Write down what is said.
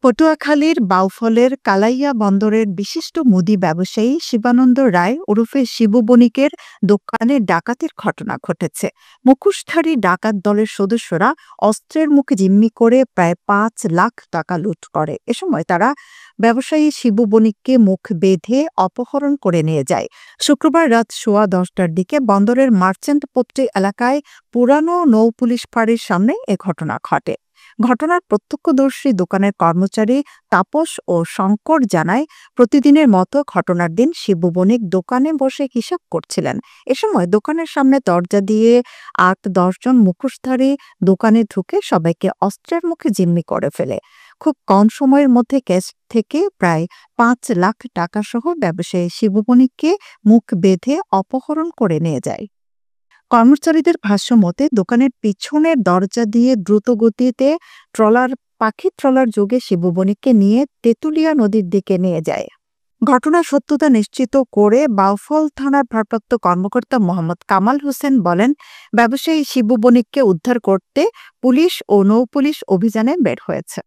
পটুয়াখালীর বাউফলের কালাইয়া বন্দরের বিশিষ্ট মুদি ব্যবসায়ী শিবানন্দ রায় ওরফে শিবু বণিকের দোকানে ডাকাতির ঘটনা ঘটেছে। মুখোশধারী ডাকাত দলের সদস্যরা অস্ত্রের মুখে জিম্মি করে প্রায় ৫ লাখ টাকা লুট করে। এ সময় তারা ব্যবসায়ী শিবু বণিককে মুখ বেঁধে অপহরণ করে নিয়ে যায়। শুক্রবার রাত 10:15টার দিকে বন্দরের মার্চেন্ট পট্টি এলাকায় পুরানো নৌপুলিশ ফাঁড়ির সামনে এ ঘটনা ঘটে। ঘটনার প্রত্যক্ষদর্শী দোকানের কর্মচারী তাপস ও শঙ্কর জানায়, প্রতিদিনের মতো ঘটনার দিন শিবু বণিক দোকানে বসে হিসাব করছিলেন। এ সময় দোকানের সামনে দরজা দিয়ে ৮-১০ জন মুখোশধারী দোকানে ঢুকে সবাইকে অস্ত্রের মুখে জিম্মি করে ফেলে। খুব কম সময়ের মধ্যে ক্যাশ থেকে প্রায় ৫ লাখ টাকা সহ ব্যবসায়ী শিবু বণিককে মুখ বেঁধে অপহরণ করে নিয়ে যায়। কর্মচারীদের ভাষ্য মতে দোকানের পিছনের দরজা দিয়ে দ্রুতগতিতে পাখি ট্রলার যোগে শিবু বণিককে নিয়ে তেঁতুলিয়া নদীর দিকে নিয়ে যায়। ঘটনার সত্যতা নিশ্চিত করে বাউফল থানার ভারপ্রাপ্ত কর্মকর্তা মোহাম্মদ কামাল হোসেন বলেন, ব্যবসায়ী শিবু বণিককে উদ্ধার করতে পুলিশ ও নৌপুলিশ অভিযানে বের হয়েছে।